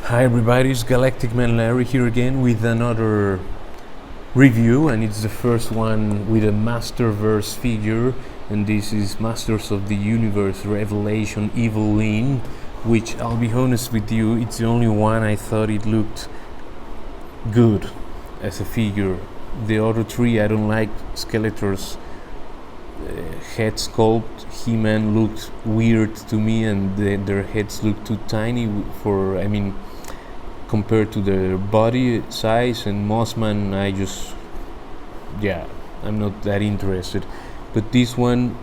Hi everybody, it's Galactic Man Larry here again with another review, and it's the first one with a Masterverse figure, and this is Masters of the Universe Revelation Evil-Lyn, which I'll be honest with you, it's the only one I thought it looked good as a figure. The other three I don't like. Skeletor's head sculpt, He-Man looked weird to me, and their heads look too tiny compared to their body size. And Mossman, I'm not that interested. But this one,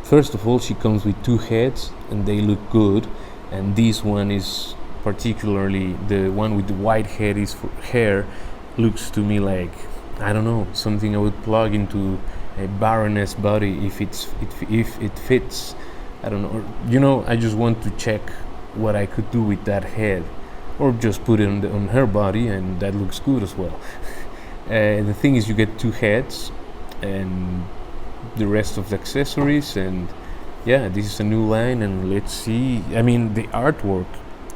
first of all, she comes with two heads and they look good, and this one is particularly, the one with the white hair looks to me like, I don't know, something I would plug into a Baroness body if it fits. I don't know, or, I just want to check what I could do with that head, or just put it on her body, and that looks good as well. The thing is, you get two heads and the rest of the accessories, and yeah, this is a new line, and let's see. The artwork,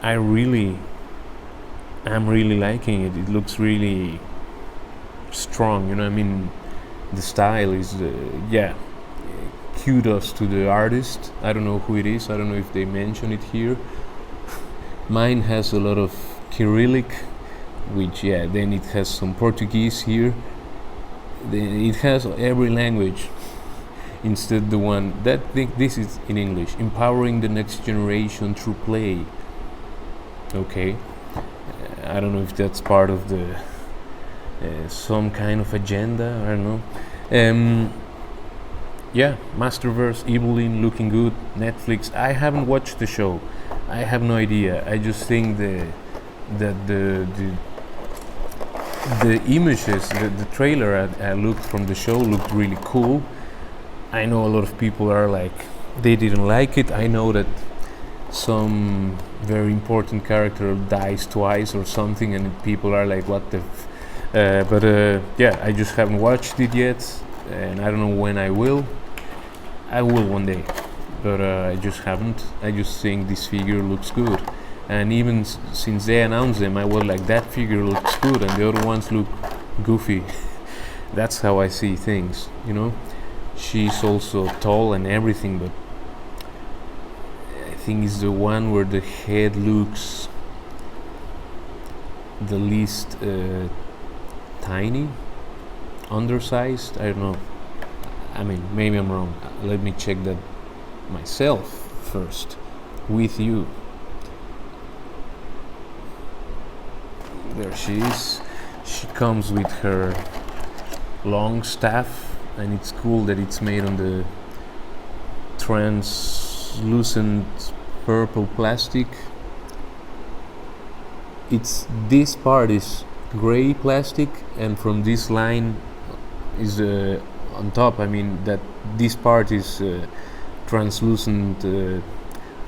I'm really liking it. It looks really strong, the style is, kudos to the artist. I don't know who it is, I don't know if they mention it here. Mine has a lot of Cyrillic, which, then it has some Portuguese here. It has every language. Instead, the one that this is in English, empowering the next generation through play. Okay, I don't know if that's part of the some kind of agenda. I don't know. Masterverse, Evil-Lyn, looking good. Netflix. I haven't watched the show. I have no idea. I just think that the images, the trailer I looked from the show looked really cool. I know a lot of people are like, they didn't like it. I know that some very important character dies twice or something, and people are like, what the I just haven't watched it yet, and I don't know when I will. I will one day, but I just haven't. I just think this figure looks good, and even since they announced them, I was like, that figure looks good, and the other ones look goofy. That's how I see things, She's also tall and everything, but I think it's the one where the head looks the least tiny, undersized. I don't know. Maybe I'm wrong. Let me check that myself first with you. There she is. She comes with her long staff, and it's cool that it's made on the translucent purple plastic. This part is gray plastic, and from this line is on top, that this part is translucent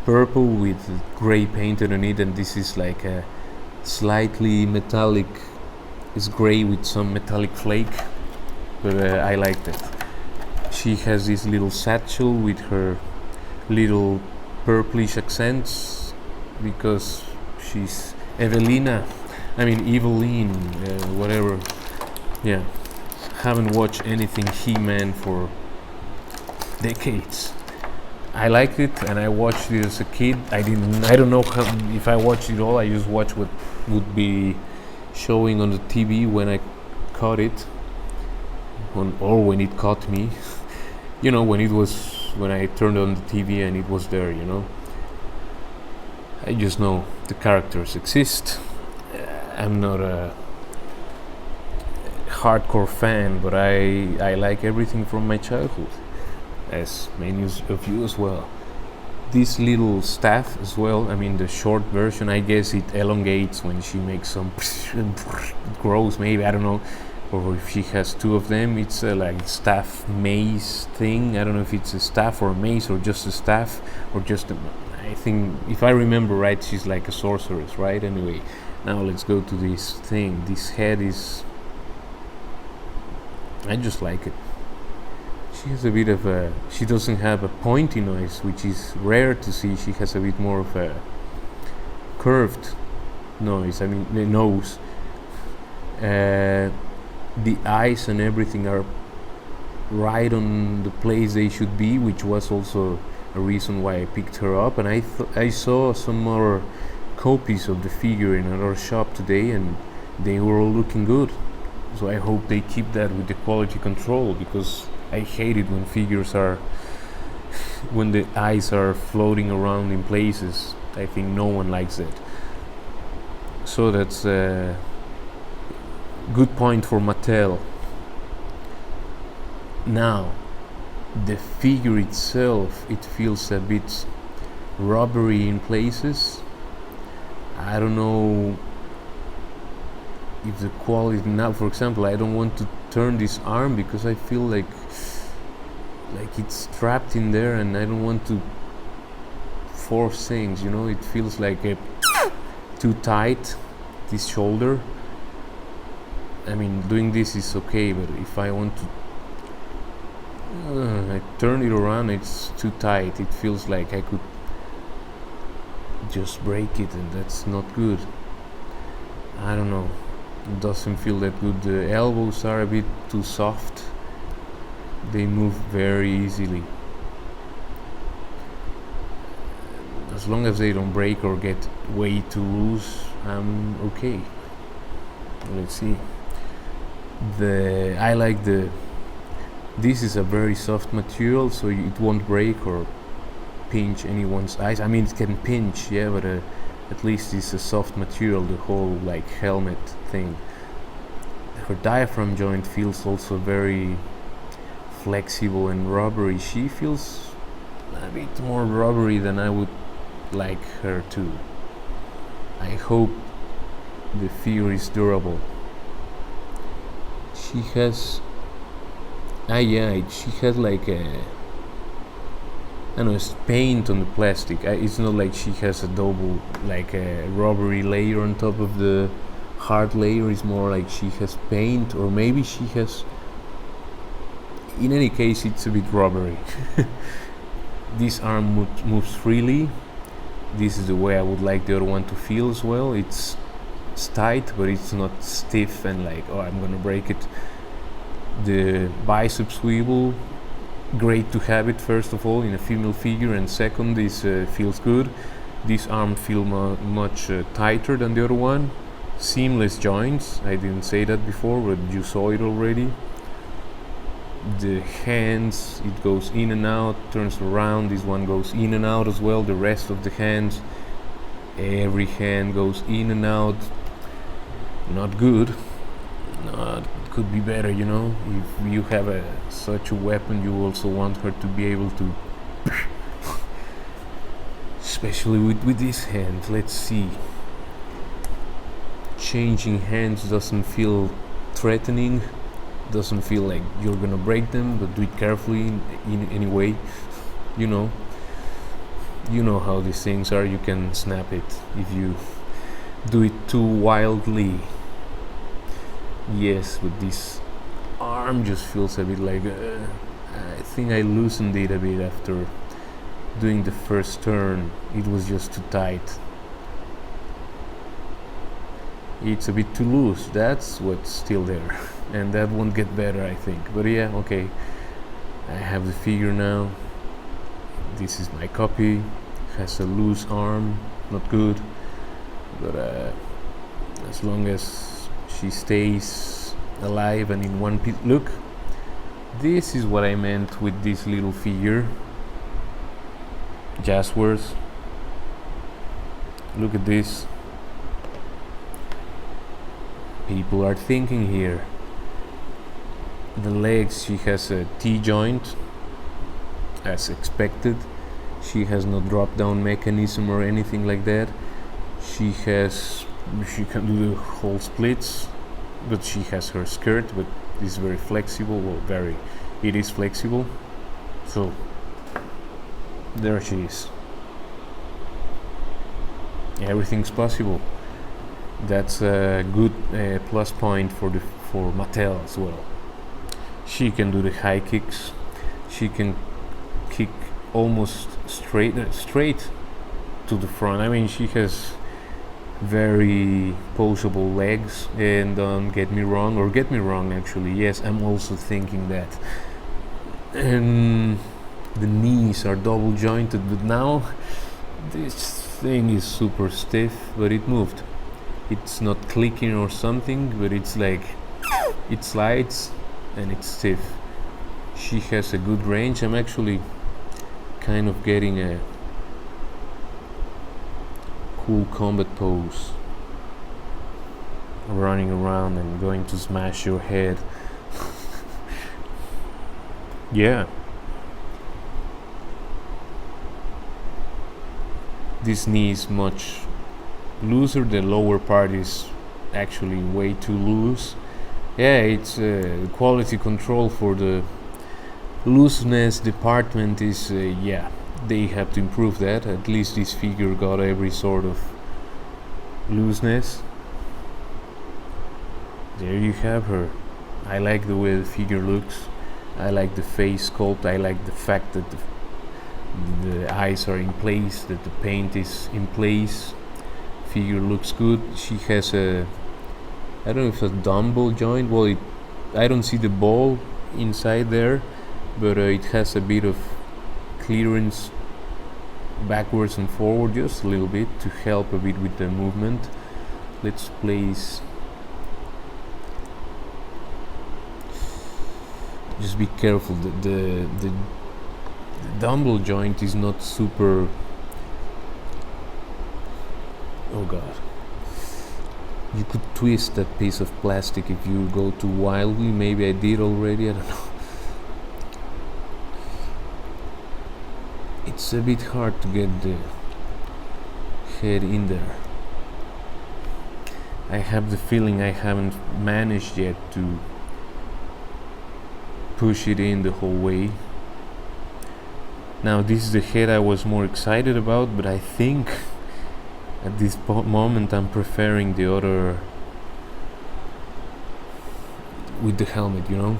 purple with gray painted on it, and this is like a slightly metallic, it's gray with some metallic flake, but I like that. She has this little satchel with her little purplish accents, because she's Evil-Lyn, whatever. Yeah, haven't watched anything He-Man for decades. I liked it, and I watched it as a kid. I don't know if I watched it all. I just watched what would be showing on the TV when I caught it, or when it caught me. when I turned on the TV and it was there. I just know the characters exist. I'm not a hardcore fan, but I like everything from my childhood, as many of you as well. This little staff as well, the short version, I guess it elongates when she makes some it grows, maybe, I don't know, or if she has two of them, it's like staff mace thing. I don't know if it's a staff or a mace, or just a staff, or just I think, if I remember right, she's like a sorceress, right? Anyway, now let's go to this thing. This head is, I just like it. She has a bit of a, she doesn't have a pointy nose, which is rare to see. She has a bit more of a curved nose. I mean, the nose. The eyes and everything are right on the place they should be, which was also a reason why I picked her up. And I saw some more copies of the figure in our shop today, and they were all looking good. So I hope they keep that with the quality control, because I hate it when figures are when the eyes are floating around in places. I think no one likes that. So that's a good point for Mattel. Now, the figure itself, it feels a bit rubbery in places. I don't know if the quality now, for example, I don't want to turn this arm because I feel like it's trapped in there, and I don't want to force things, you know. It feels like too tight, this shoulder. I mean, doing this is okay, but if I want to I turn it around, it's too tight. It feels like I could just break it, and that's not good. I don't know, it doesn't feel that good. The elbows are a bit too soft, they move very easily. As long as they don't break or get way too loose, I'm okay. Let's see. I like this is a very soft material, so it won't break or pinch anyone's eyes. I mean, it can pinch, yeah, but at least it's a soft material, the whole like helmet thing. Her diaphragm joint feels also very flexible and rubbery. She feels a bit more rubbery than I would like her to. I hope the figure is durable. She has she has like a, I don't know, it's paint on the plastic. It's not like she has a double, like a rubbery layer on top of the hard layer. It's more like she has paint, or maybe she has, in any case, it's a bit rubbery. This arm moves freely. This is the way I would like the other one to feel as well. It's tight, but it's not stiff and like, oh, I'm gonna break it. The bicep swivel, great to have it, first of all, in a female figure, and second, this feels good. This arm feels much tighter than the other one. Seamless joints, I didn't say that before, but you saw it already. The hands, it goes in and out, turns around. This one goes in and out as well. The rest of the hands, every hand goes in and out. Not good. Could be better, you know. If you have such a weapon, you also want her to be able to, especially with this hand. Let's see. Changing hands doesn't feel threatening, doesn't feel like you're gonna break them, but do it carefully in any way. You know how these things are. You can snap it if you do it too wildly. Yes, but this arm just feels a bit like I think I loosened it a bit after doing the first turn. It was just too tight. It's a bit too loose. That's what's still there, and that won't get better, I think. But yeah, okay, I have the figure now. This is my copy. Has a loose arm, not good, but as long as she stays alive and in one piece. Look, this is what I meant with this little figure. Jazzwares. Look at this. People are thinking here. The legs, she has a T-joint, as expected. She has no drop-down mechanism or anything like that. She can do the whole splits, but she has her skirt, but it's very flexible. Well, it is flexible. So there she is. Everything's possible. That's a good plus point for Mattel as well. She can do the high kicks. She can kick almost straight to the front. I mean, she has very poseable legs. And don't get me wrong, or get me wrong actually, yes, I'm also thinking that. And the knees are double jointed, but now this thing is super stiff, but it moved. It's not clicking or something, but it's like it slides and it's stiff. She has a good range. I'm actually kind of getting a cool combat pose, running around and going to smash your head. Yeah. This knee is much looser. The lower part is actually way too loose. Yeah, it's quality control for the looseness department is yeah, they have to improve that. At least this figure got every sort of looseness. There you have her. I like the way the figure looks. I like the face sculpt. I like the fact that the eyes are in place, that the paint is in place. Figure looks good. She has a, I don't know if it's a dumbbell joint. Well, I don't see the ball inside there, but it has a bit of clearance backwards and forward, just a little bit, to help a bit with the movement. Let's place. Just be careful. The dumbbell joint is not super. Oh god. You could twist that piece of plastic if you go too wildly. Maybe I did already, I don't know. It's a bit hard to get the head in there. I have the feeling I haven't managed yet to push it in the whole way. Now this is the head I was more excited about, but I think at this moment I'm preferring the other with the helmet, you know,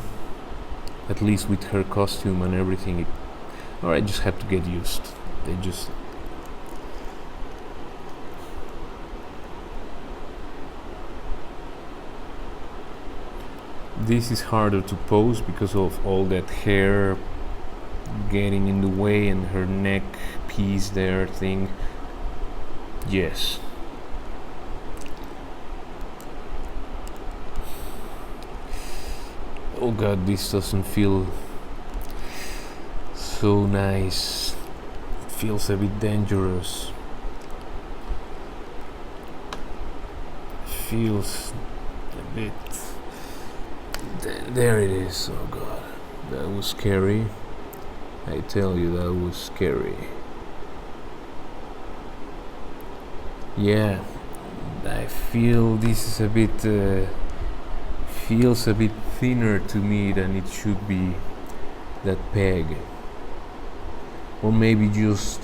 at least with her costume and everything. Or I just have to get used. This is harder to pose because of all that hair getting in the way and her neck piece there thing. Yes. Oh god, this doesn't feel so nice. It feels a bit dangerous. Feels a bit. There it is. Oh god, that was scary. I tell you, that was scary. Yeah, I feel this is a bit feels a bit thinner to me than it should be, that peg. Or maybe just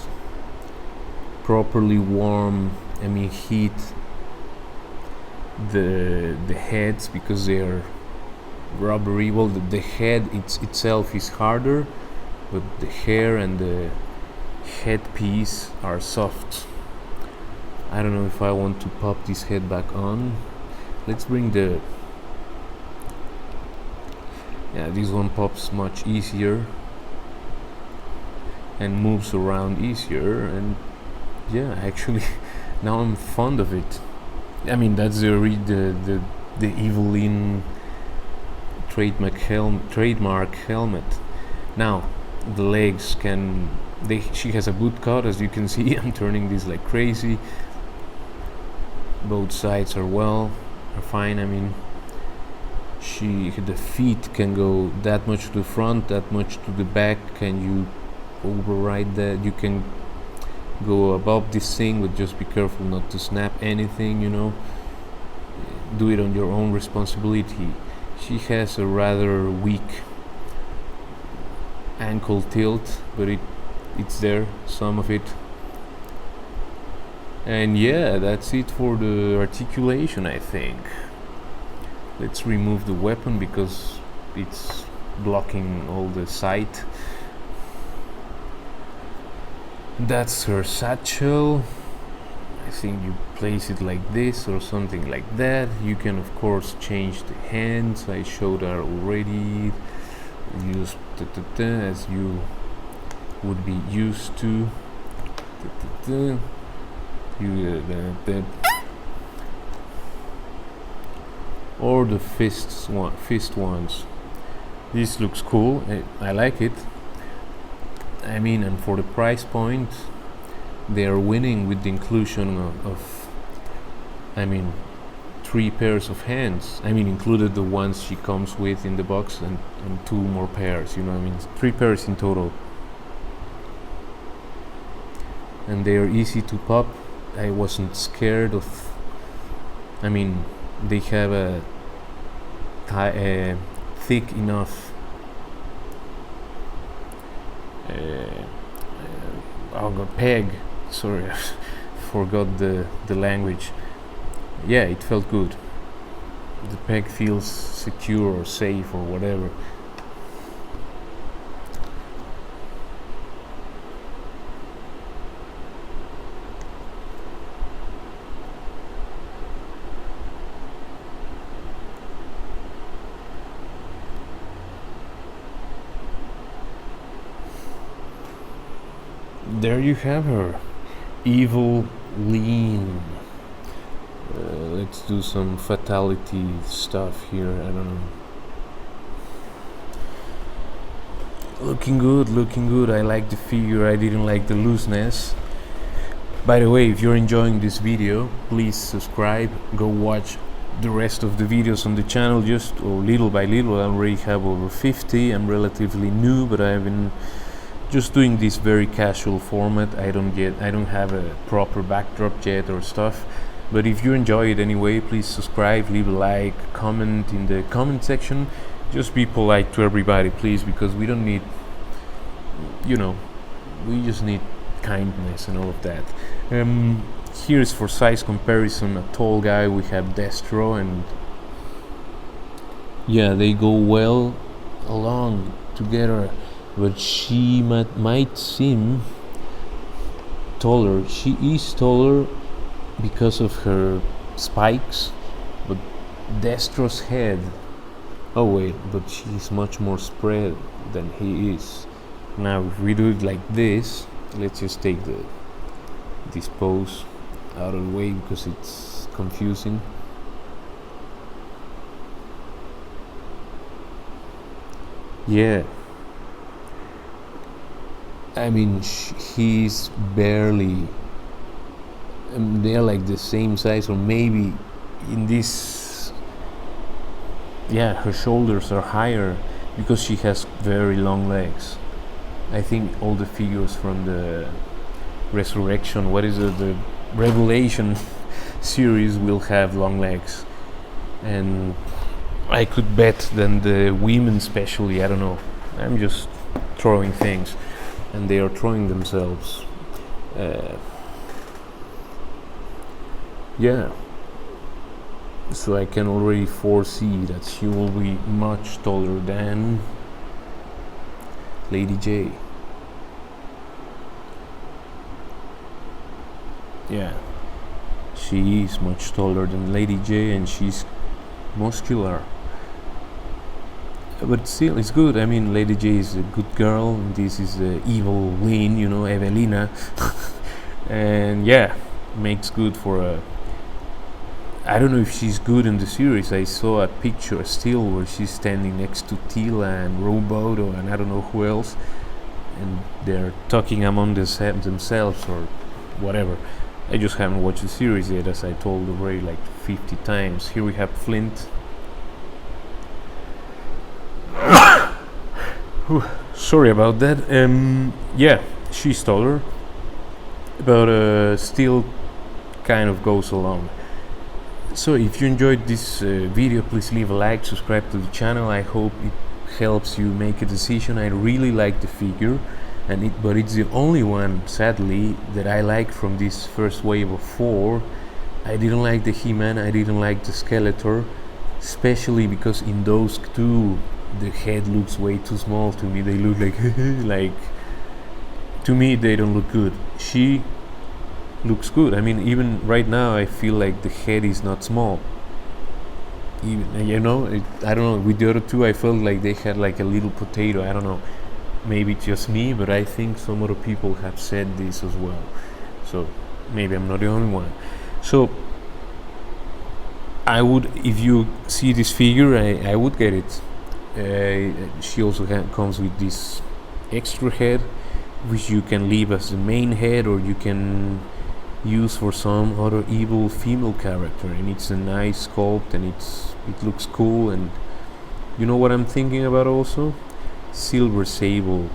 properly warm, heat the heads, because they are rubbery. Well, the head itself is harder, but the hair and the headpiece are soft. I don't know if I want to pop this head back on. Let's bring the... Yeah, this one pops much easier and moves around easier, and yeah, actually now I'm fond of it. I mean, that's the Evil-Lyn trademark helmet. Now the legs she has a boot cut, as you can see. I'm turning this like crazy. Both sides are fine. I mean, the feet can go that much to the front, that much to the back. Can you override that? You can go above this thing, but just be careful not to snap anything, you know. Do it on your own responsibility. She has a rather weak ankle tilt, but it's there, some of it. And yeah, that's it for the articulation, I think. Let's remove the weapon because it's blocking all the sight. That's her satchel. I think you place it like this or something like that. You can of course change the hands. I showed that already. Use as you would be used to. Or the fist ones. This looks cool. I like it. I mean, and for the price point, they are winning with the inclusion of I mean, 3 pairs of hands. I mean, included the ones she comes with in the box, and 2 more pairs. You know, I mean, 3 pairs in total. And they are easy to pop. I wasn't scared of. I mean, they have a thick enough peg. Sorry, I forgot the language. Yeah, it felt good. The peg feels secure or safe or whatever. There you have her, Evil-Lyn. Let's do some fatality stuff here. I don't know. Looking good. I like the figure. I didn't like the looseness. By the way, if you're enjoying this video, please subscribe. Go watch the rest of the videos on the channel, just little by little. I already have over 50. I'm relatively new, but I've been just doing this very casual format. I don't have a proper backdrop yet or stuff. But if you enjoy it anyway, please subscribe, leave a like, comment in the comment section. Just be polite to everybody, please, because we don't need, we just need kindness and all of that. Here's for size comparison, a tall guy. We have Destro, and yeah, they go well along together. But she might seem taller. She is taller because of her spikes, but Destro's head. Oh wait, but she's much more spread than he is. Now, if we do it like this, let's just take this pose out of the way because it's confusing. Yeah. I mean, he's barely. They're like the same size, or maybe in this. Yeah, her shoulders are higher because she has very long legs. I think all the figures from the Resurrection, the Revelation series will have long legs, and I could bet then the women, especially. I don't know. I'm just throwing things. And they are throwing themselves. Yeah. So I can already foresee that she will be much taller than Lady J. Yeah. She is much taller than Lady J, and she's muscular. But still, it's good. I mean, Lady J is a good girl, and this is Evil-Lyn, Evelina. And yeah, makes good for a. I don't know if she's good in the series. I saw a picture, a still, where she's standing next to Tila and Roboto and I don't know who else, and they're talking among themselves or whatever. I just haven't watched the series yet, as I told already like 50 times. Here we have Flint. Sorry about that. Yeah, she's taller, but still kind of goes along. So if you enjoyed this video, please leave a like, subscribe to the channel. I hope it helps you make a decision. I really like the figure, but it's the only one, sadly, that I like from this first wave of 4. I didn't like the He-Man, I didn't like the Skeletor, especially because in those 2 the head looks way too small to me. They look like to me they don't look good. She looks good. I mean, even right now, I feel like the head is not small. Even I don't know. With the other two, I felt like they had like a little potato. I don't know. Maybe just me, but I think some other people have said this as well. So maybe I'm not the only one. So I would, if you see this figure, I would get it. She also comes with this extra head, which you can leave as the main head, or you can use for some other evil female character. And it's a nice sculpt, and it looks cool. And you know what I'm thinking about also? Silver Sable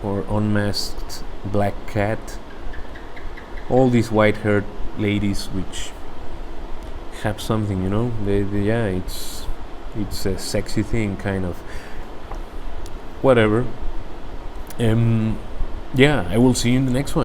or Unmasked Black Cat. All these white-haired ladies which have something, yeah, it's a sexy thing, kind of. Whatever. Yeah, I will see you in the next one.